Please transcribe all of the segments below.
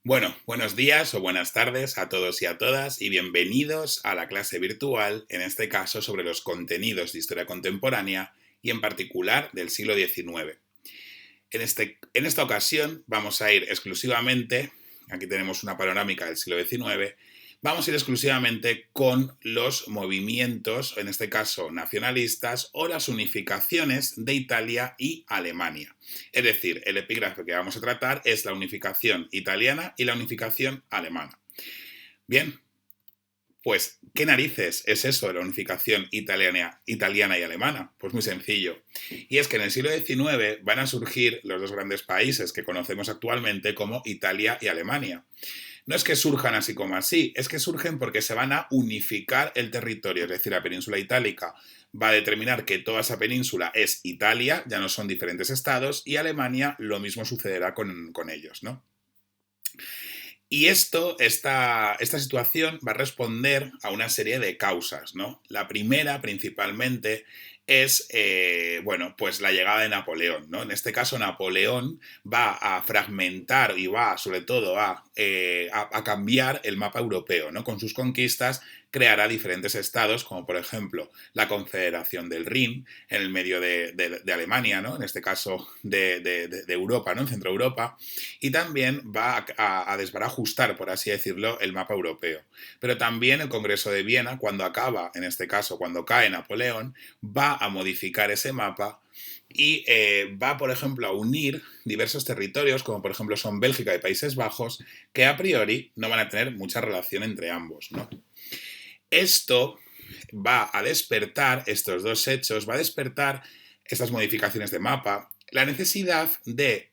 Bueno, buenos días o buenas tardes a todos y a todas y bienvenidos a la clase virtual, en este caso sobre los contenidos de historia contemporánea y en particular del siglo XIX. En esta ocasión vamos a ir exclusivamente, aquí tenemos una panorámica del siglo XIX, vamos a ir exclusivamente con los movimientos, en este caso nacionalistas, o las unificaciones de Italia y Alemania. Es decir, el epígrafe que vamos a tratar es la unificación italiana y la unificación alemana. Bien, pues, ¿qué narices es eso de la unificación italiana y alemana? Pues muy sencillo. Y es que en el siglo XIX van a surgir los dos grandes países que conocemos actualmente como Italia y Alemania. No es que surjan así como así, es que surgen porque se van a unificar el territorio, es decir, la península itálica va a determinar que toda esa península es Italia, ya no son diferentes estados, y Alemania lo mismo sucederá con ellos, ¿no? Y esta situación va a responder a una serie de causas, ¿no? La primera, principalmente, es, bueno, pues la llegada de Napoleón, ¿no? En este caso, Napoleón va a fragmentar y va, sobre todo, a cambiar el mapa europeo, ¿no? Con sus conquistas creará diferentes estados, como por ejemplo la Confederación del Rin, en el medio de Alemania, ¿no? En este caso de Europa, ¿no? En Centro Europa, y también va a desbarajustar, por así decirlo, el mapa europeo. Pero también el Congreso de Viena, cuando acaba, en este caso, cuando cae Napoleón, va a modificar ese mapa y va, por ejemplo, a unir diversos territorios, como por ejemplo son Bélgica y Países Bajos, que a priori no van a tener mucha relación entre ambos, ¿no? Esto va a despertar, estos dos hechos, va a despertar estas modificaciones de mapa, la necesidad de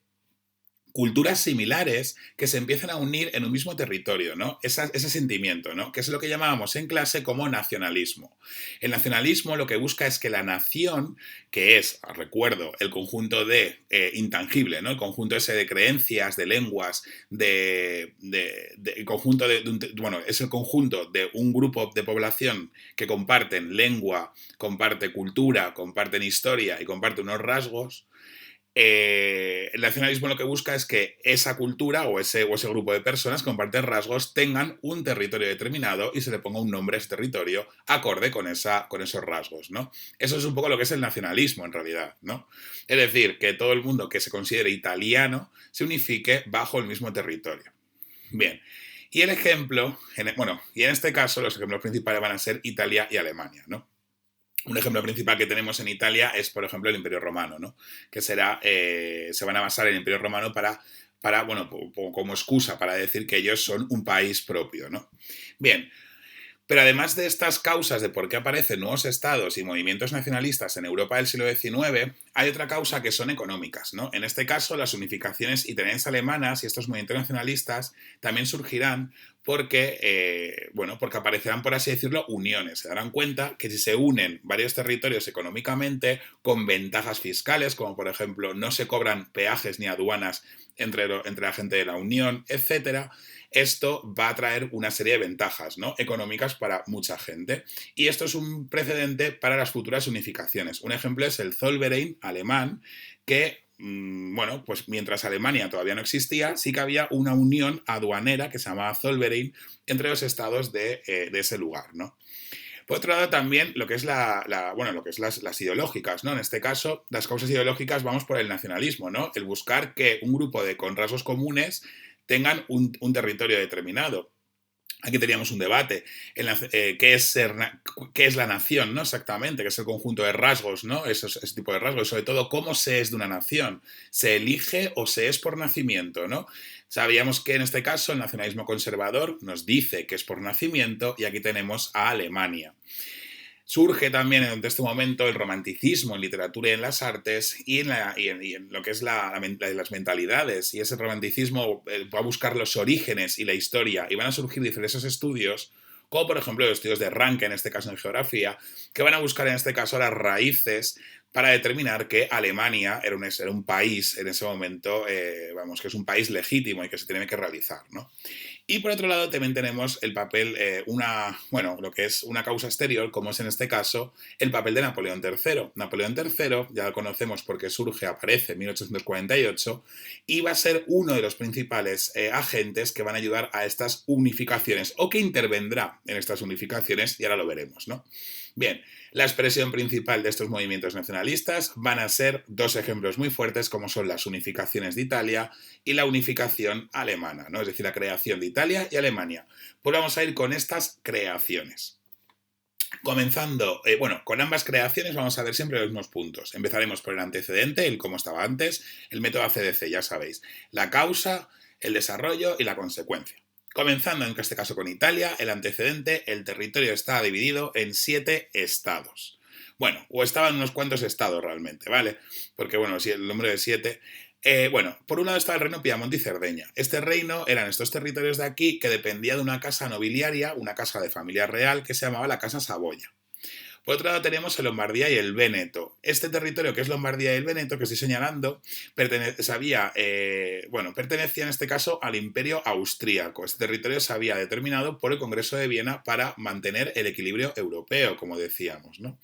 culturas similares que se empiezan a unir en un mismo territorio, ¿no? Ese sentimiento, ¿no? Que es lo que llamábamos en clase como nacionalismo. El nacionalismo lo que busca es que la nación, que es, recuerdo, el conjunto intangible, ¿no? El conjunto ese de creencias, de lenguas, el conjunto bueno, es el conjunto de un grupo de población que comparten lengua, comparte cultura, comparten historia y comparte unos rasgos. El nacionalismo lo que busca es que esa cultura o ese grupo de personas que comparten rasgos tengan un territorio determinado y se le ponga un nombre a ese territorio acorde con esos rasgos, ¿no? Eso es un poco lo que es el nacionalismo en realidad, ¿no? Es decir, que todo el mundo que se considere italiano se unifique bajo el mismo territorio. Bien, y el ejemplo, y en este caso los ejemplos principales van a ser Italia y Alemania, ¿no? Un ejemplo principal que tenemos en Italia es, por ejemplo, el Imperio Romano, ¿no? Que se van a basar en el Imperio Romano bueno, como excusa para decir que ellos son un país propio, ¿no? Bien, pero además de estas causas de por qué aparecen nuevos estados y movimientos nacionalistas en Europa del siglo XIX, hay otra causa que son económicas, ¿no? En este caso, las unificaciones italianas alemanas y estos movimientos nacionalistas también surgirán porque aparecerán, por así decirlo, uniones. Se darán cuenta que si se unen varios territorios económicamente con ventajas fiscales, como por ejemplo no se cobran peajes ni aduanas entre la gente de la Unión, etcétera, esto va a traer una serie de ventajas, ¿no? Económicas para mucha gente. Y esto es un precedente para las futuras unificaciones. Un ejemplo es el Zollverein alemán, que bueno, pues mientras Alemania todavía no existía, sí que había una unión aduanera que se llamaba Zollverein entre los estados de ese lugar, ¿no? Por otro lado, también lo que es las ideológicas, ¿no? En este caso, las causas ideológicas vamos por el nacionalismo, ¿no? El buscar que un grupo con rasgos comunes tengan un territorio determinado. Aquí teníamos un debate en qué es la nación, ¿no? Exactamente, qué es el conjunto de rasgos, ¿no? Ese tipo de rasgos, sobre todo cómo se es de una nación. ¿Se elige o se es por nacimiento, ¿no? Sabíamos que en este caso el nacionalismo conservador nos dice que es por nacimiento y aquí tenemos a Alemania. Surge también en este momento el romanticismo en literatura y en las artes y en lo que es las mentalidades. Y ese romanticismo va a buscar los orígenes y la historia y van a surgir diferentes estudios, como por ejemplo los estudios de Ranke, en este caso en geografía, que van a buscar en este caso las raíces para determinar que Alemania era un país en ese momento, vamos, que es un país legítimo y que se tiene que realizar, ¿no? Y por otro lado también tenemos el papel, lo que es una causa exterior, como es en este caso el papel de Napoleón III. Napoleón III, ya lo conocemos porque aparece en 1848, y va a ser uno de los principales agentes que van a ayudar a estas unificaciones, o que intervendrá en estas unificaciones, y ahora lo veremos, ¿no? Bien, la expresión principal de estos movimientos nacionalistas van a ser dos ejemplos muy fuertes, como son las unificaciones de Italia y la unificación alemana, ¿no? Es decir, la creación de Italia y Alemania. Pues vamos a ir con estas creaciones. Comenzando, con ambas creaciones vamos a ver siempre los mismos puntos. Empezaremos por el antecedente, el cómo estaba antes, el método ACDC, ya sabéis, la causa, el desarrollo y la consecuencia. Comenzando en este caso con Italia, el antecedente, el territorio está dividido en 7 estados. Bueno, o estaban unos cuantos estados realmente, ¿vale? Porque, si el número de 7... por un lado estaba el reino Piamonte y Cerdeña. Este reino eran estos territorios de aquí que dependía de una casa nobiliaria, una casa de familia real que se llamaba la Casa Saboya. Por otro lado tenemos el Lombardía y el Véneto. Este territorio que es Lombardía y el Véneto que estoy señalando pertenecía en este caso al Imperio Austríaco. Este territorio se había determinado por el Congreso de Viena para mantener el equilibrio europeo, como decíamos, ¿no?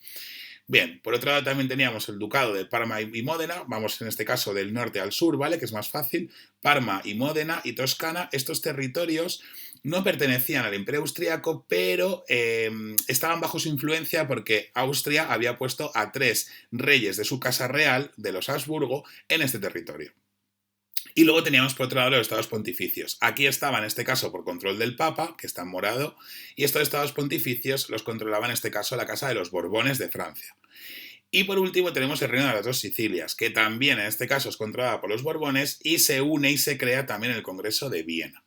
Bien, por otro lado también teníamos el Ducado de Parma y Módena, vamos en este caso del norte al sur, ¿vale? Que es más fácil. Parma y Módena y Toscana, estos territorios no pertenecían al Imperio Austriaco, pero estaban bajo su influencia porque Austria había puesto a 3 reyes de su casa real, de los Habsburgo, en este territorio. Y luego teníamos por otro lado los estados pontificios. Aquí estaba en este caso por control del Papa, que está en morado, y estos estados pontificios los controlaba en este caso la casa de los Borbones de Francia. Y por último tenemos el reino de las dos Sicilias, que también en este caso es controlada por los Borbones y se une y se crea también el Congreso de Viena.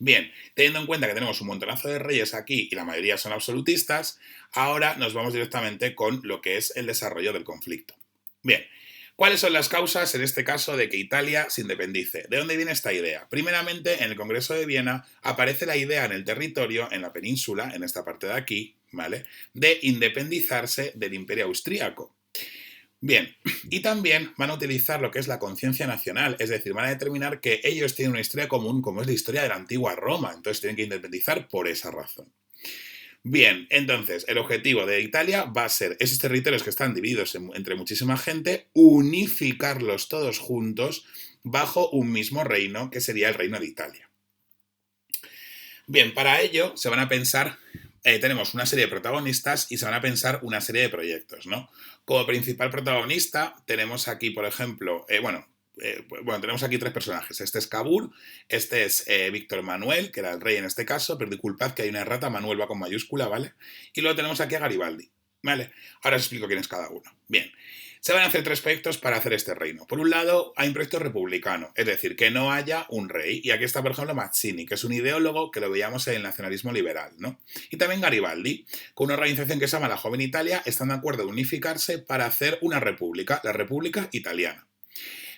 Bien, teniendo en cuenta que tenemos un montonazo de reyes aquí y la mayoría son absolutistas, ahora nos vamos directamente con lo que es el desarrollo del conflicto. Bien, ¿cuáles son las causas en este caso de que Italia se independice? ¿De dónde viene esta idea? Primeramente, en el Congreso de Viena aparece la idea en el territorio, en la península, en esta parte de aquí, ¿vale?, de independizarse del Imperio Austríaco. Bien, y también van a utilizar lo que es la conciencia nacional, es decir, van a determinar que ellos tienen una historia común como es la historia de la antigua Roma, entonces tienen que independizar por esa razón. Bien, entonces, el objetivo de Italia va a ser esos territorios que están divididos entre muchísima gente, unificarlos todos juntos bajo un mismo reino, que sería el Reino de Italia. Bien, para ello se van a pensar, tenemos una serie de protagonistas y se van a pensar una serie de proyectos, ¿no? Como principal protagonista tenemos aquí, por ejemplo, tenemos aquí 3 personajes. Este es Cavour, este es Víctor Manuel, que era el rey en este caso, pero disculpad que hay una errata, Manuel va con mayúscula, ¿vale? Y luego tenemos aquí a Garibaldi, ¿vale? Ahora os explico quién es cada uno. Bien, se van a hacer 3 proyectos para hacer este reino. Por un lado, hay un proyecto republicano, es decir, que no haya un rey. Y aquí está, por ejemplo, Mazzini, que es un ideólogo que lo veíamos en el nacionalismo liberal, ¿no? Y también Garibaldi, con una organización que se llama la Joven Italia, están de acuerdo en unificarse para hacer una república, la República Italiana.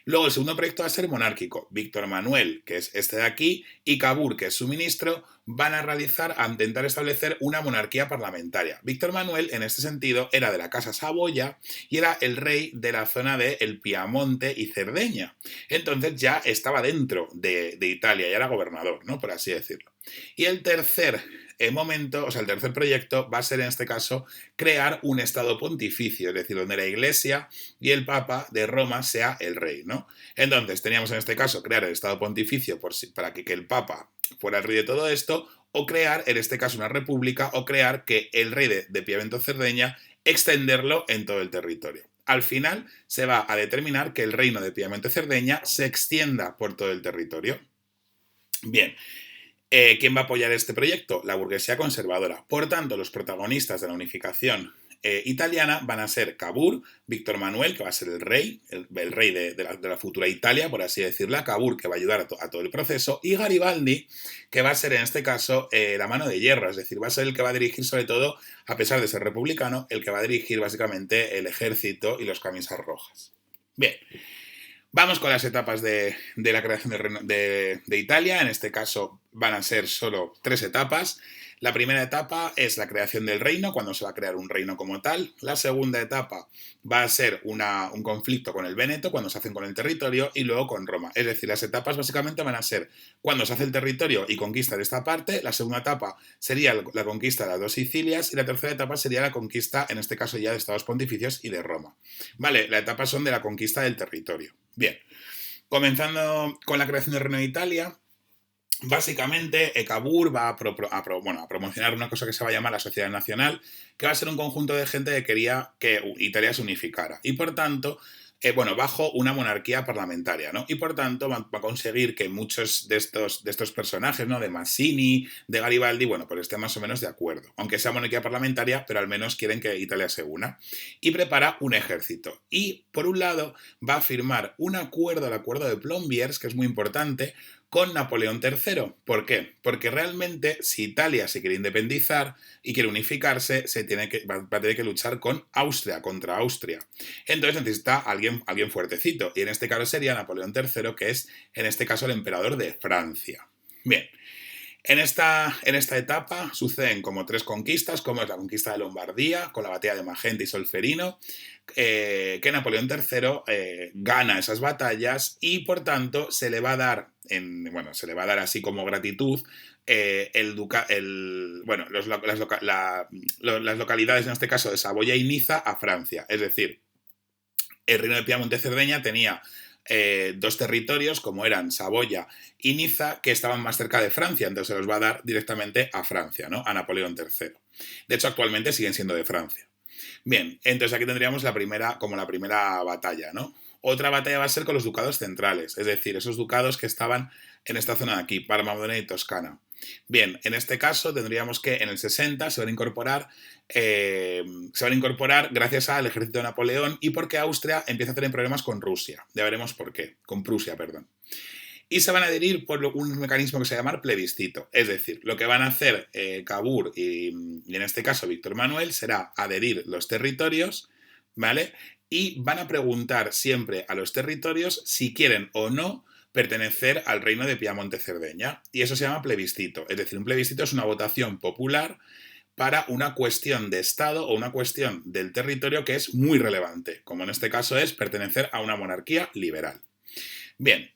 Luego el segundo proyecto va a ser monárquico. Víctor Manuel, que es este de aquí, y Cavour, que es su ministro, van a intentar establecer una monarquía parlamentaria. Víctor Manuel, en este sentido, era de la Casa Saboya y era el rey de la zona de el Piamonte y Cerdeña. Entonces ya estaba dentro de Italia, ya era gobernador, ¿no?, por así decirlo. Y el tercer el tercer proyecto va a ser en este caso crear un estado pontificio, es decir, donde la Iglesia y el Papa de Roma sea el rey, ¿no? Entonces teníamos en este caso crear el estado pontificio para que el Papa fuera el rey de todo esto, o crear en este caso una república, o crear que el rey de Piamonte o Cerdeña extenderlo en todo el territorio. Al final se va a determinar que el reino de Piamonte o Cerdeña se extienda por todo el territorio. Bien. ¿Quién va a apoyar este proyecto? La burguesía conservadora. Por tanto, los protagonistas de la unificación italiana van a ser Cavour, Víctor Manuel, que va a ser el rey de la futura Italia, por así decirla, Cavour, que va a ayudar a todo el proceso, y Garibaldi, que va a ser en este caso la mano de hierro, es decir, va a ser el que va a dirigir sobre todo, a pesar de ser republicano, el que va a dirigir básicamente el ejército y los camisas rojas. Bien. Vamos con las etapas de la creación de Italia. En este caso van a ser solo 3 etapas. La primera etapa es la creación del reino, cuando se va a crear un reino como tal. La segunda etapa va a ser un conflicto con el Véneto, cuando se hacen con el territorio, y luego con Roma. Es decir, las etapas básicamente van a ser cuando se hace el territorio y conquista de esta parte, la segunda etapa sería la conquista de las dos Sicilias y la tercera etapa sería la conquista, en este caso ya de Estados Pontificios y de Roma. Vale, las etapas son de la conquista del territorio. Bien, comenzando con la creación del Reino de Italia. Básicamente, Cavour va a promocionar una cosa que se va a llamar la Sociedad Nacional, que va a ser un conjunto de gente que quería que Italia se unificara. Y por tanto, bajo una monarquía parlamentaria, ¿no? Y por tanto va a conseguir que muchos de estos personajes, ¿no? De Mazzini, de Garibaldi, pues estén más o menos de acuerdo. Aunque sea monarquía parlamentaria, pero al menos quieren que Italia se una. Y prepara un ejército. Y, por un lado, va a firmar un acuerdo, el acuerdo de Plombiers, que es muy importante, con Napoleón III. ¿Por qué? Porque realmente si Italia se quiere independizar y quiere unificarse, va a tener que luchar con Austria, contra Austria. Entonces necesita alguien fuertecito. Y en este caso sería Napoleón III, que es en este caso el emperador de Francia. Bien. En esta etapa suceden como 3 conquistas, como es la conquista de Lombardía, con la batalla de Magenta y Solferino, que Napoleón III gana esas batallas y por tanto se le va a dar, así como gratitud, las localidades, en este caso de Saboya y Niza, a Francia. Es decir, el reino de Piamonte-Cerdeña tenía 2 territorios, como eran Saboya y Niza, que estaban más cerca de Francia, entonces se los va a dar directamente a Francia, ¿no? A Napoleón III. De hecho, actualmente siguen siendo de Francia. Bien, entonces aquí tendríamos la primera batalla, ¿no? Otra batalla va a ser con los ducados centrales, es decir, esos ducados que estaban en esta zona de aquí, Parma, Modena y Toscana. Bien, en este caso tendríamos que en el 60 se van a incorporar gracias al ejército de Napoleón y porque Austria empieza a tener problemas con Rusia. Ya veremos por qué, con Prusia, perdón. Y se van a adherir por un mecanismo que se llama plebiscito. Es decir, lo que van a hacer Cavour y en este caso Víctor Manuel será adherir los territorios, ¿vale? Y van a preguntar siempre a los territorios si quieren o no pertenecer al reino de Piamonte-Cerdeña. Y eso se llama plebiscito. Es decir, un plebiscito es una votación popular para una cuestión de Estado o una cuestión del territorio que es muy relevante, como en este caso es pertenecer a una monarquía liberal. Bien.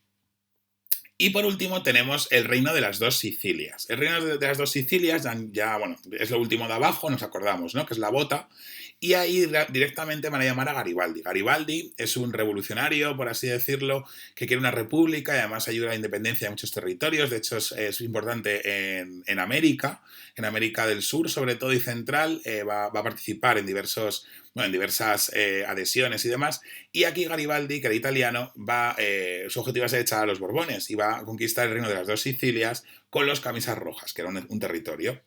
Y por último tenemos el reino de las dos Sicilias. El reino de las dos Sicilias es lo último de abajo, nos acordamos, ¿no? Que es la bota. Y ahí directamente van a llamar a Garibaldi. Garibaldi es un revolucionario, por así decirlo, que quiere una república y además ayuda a la independencia de muchos territorios. De hecho, es importante en América del Sur, sobre todo, y central. Va a participar en diversas adhesiones y demás. Y aquí Garibaldi, que era italiano, su objetivo va a ser echar a los Borbones y va a conquistar el reino de las dos Sicilias con los camisas rojas, que era un territorio.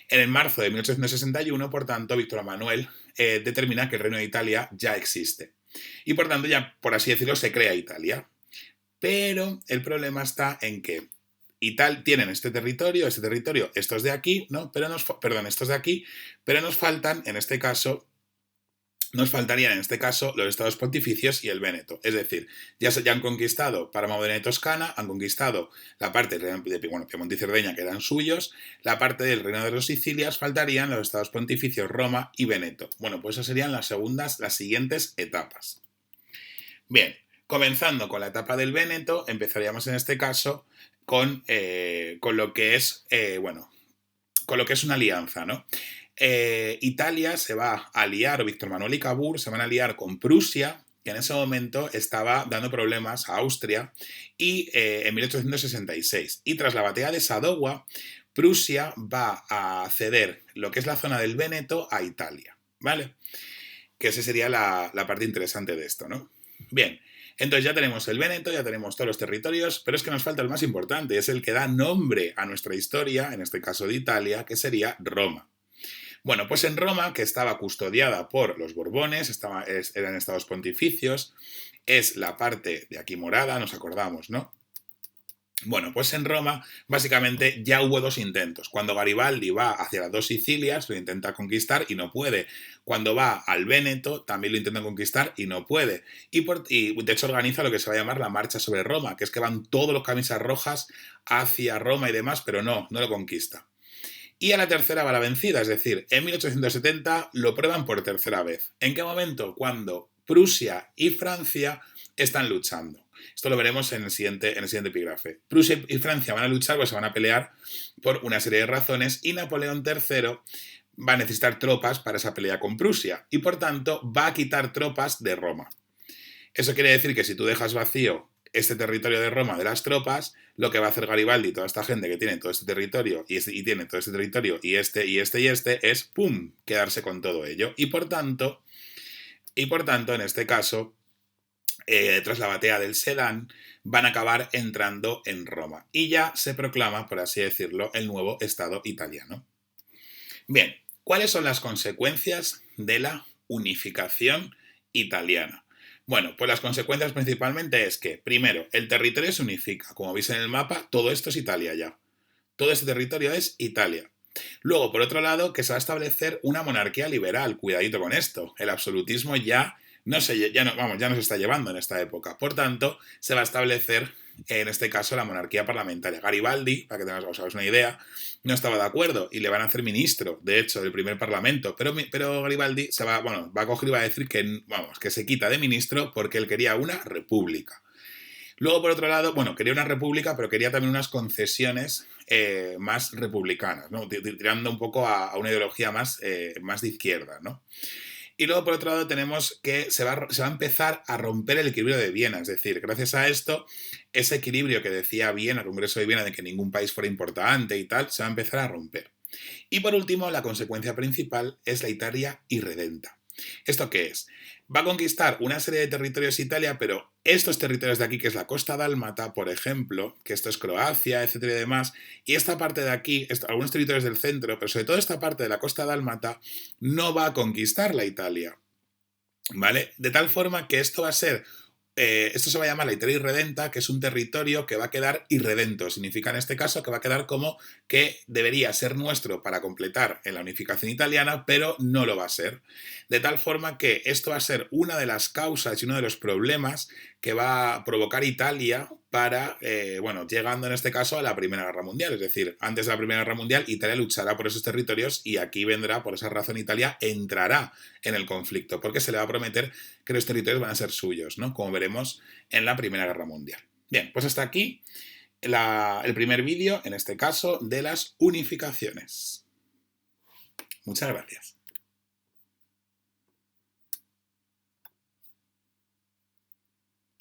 En marzo de 1861, por tanto, Víctor Emanuel determina que el reino de Italia ya existe. Y por tanto, ya, por así decirlo, se crea Italia. Pero el problema está en que tienen este territorio, estos de aquí, ¿no? Estos de aquí, pero nos faltarían en este caso los estados pontificios y el Véneto. Es decir, ya han conquistado Parma, Modena y Toscana, han conquistado la parte de Piemonte y Cerdeña, que eran suyos, la parte del reino de las Sicilias, faltarían los estados pontificios Roma y Véneto. Bueno, pues esas serían las siguientes etapas. Bien, comenzando con la etapa del Véneto, empezaríamos en este caso con lo que es una alianza, ¿no? Italia se va a aliar, o Víctor Manuel y Cavour se van a aliar con Prusia, que en ese momento estaba dando problemas a Austria, y en 1866. Y tras la batalla de Sadowa, Prusia va a ceder lo que es la zona del Véneto a Italia, ¿vale? Que esa sería la parte interesante de esto, ¿no? Bien, entonces ya tenemos el Véneto, ya tenemos todos los territorios, pero es que nos falta el más importante, es el que da nombre a nuestra historia, en este caso de Italia, que sería Roma. Bueno, pues en Roma, que estaba custodiada por los Borbones, eran estados pontificios, es la parte de aquí morada, nos acordamos, ¿no? Bueno, pues en Roma básicamente ya hubo 2 intentos. Cuando Garibaldi va hacia las dos Sicilias, lo intenta conquistar y no puede. Cuando va al Véneto, también lo intenta conquistar y no puede. Y de hecho organiza lo que se va a llamar la marcha sobre Roma, que es que van todos los camisas rojas hacia Roma y demás, pero no lo conquista. Y a la tercera va la vencida, es decir, en 1870 lo prueban por tercera vez. ¿En qué momento? Cuando Prusia y Francia están luchando. Esto lo veremos en el siguiente epígrafe. Prusia y Francia van a luchar, pues se van a pelear por una serie de razones y Napoleón III va a necesitar tropas para esa pelea con Prusia y por tanto va a quitar tropas de Roma. Eso quiere decir que si tú dejas vacío este territorio de Roma de las tropas, lo que va a hacer Garibaldi y toda esta gente que tiene todo este territorio y tiene todo este territorio y este es, ¡pum!, quedarse con todo ello. Y por tanto, en este caso, tras la batalla del Sedán, van a acabar entrando en Roma. Y ya se proclama, por así decirlo, el nuevo Estado italiano. Bien, ¿cuáles son las consecuencias de la unificación italiana? Bueno, pues las consecuencias principalmente es que, primero, el territorio se unifica. Como veis en el mapa, todo esto es Italia ya. Todo este territorio es Italia. Luego, por otro lado, que se va a establecer una monarquía liberal. Cuidadito con esto. El absolutismo ya no se está llevando en esta época. Por tanto, se va a establecer, en este caso, la monarquía parlamentaria. Garibaldi, para que os hagáis una idea, no estaba de acuerdo y le van a hacer ministro, de hecho, del primer parlamento. Pero Garibaldi va a coger y va a decir que se quita de ministro porque él quería una república. Luego, por otro lado, quería una república, pero quería también unas concesiones más republicanas, ¿no? Tirando un poco a una ideología más de izquierda, ¿no? Y luego, por otro lado, tenemos que se va a empezar a romper el equilibrio de Viena. Es decir, gracias a esto, ese equilibrio que decía Viena, el Congreso de Viena, de que ningún país fuera importante y tal, se va a empezar a romper. Y por último, la consecuencia principal es la Italia irredenta. ¿Esto qué es? Va a conquistar una serie de territorios Italia, pero estos territorios de aquí, que es la costa dálmata, por ejemplo, que esto es Croacia, etcétera y demás, y esta parte de aquí, algunos territorios del centro, pero sobre todo esta parte de la costa dálmata, no va a conquistar la Italia, ¿vale? De tal forma que esto va a ser esto se va a llamar la Italia irredenta, que es un territorio que va a quedar irredento. Significa en este caso que va a quedar como que debería ser nuestro para completar en la unificación italiana, pero no lo va a ser. De tal forma que esto va a ser una de las causas y uno de los problemas que va a provocar Italia para, llegando en este caso a la Primera Guerra Mundial. Es decir, antes de la Primera Guerra Mundial, Italia luchará por esos territorios y aquí vendrá, por esa razón, Italia entrará en el conflicto, porque se le va a prometer que los territorios van a ser suyos, ¿no? Como veremos en la Primera Guerra Mundial. Bien, pues hasta aquí el primer vídeo, en este caso, de las unificaciones. Muchas gracias.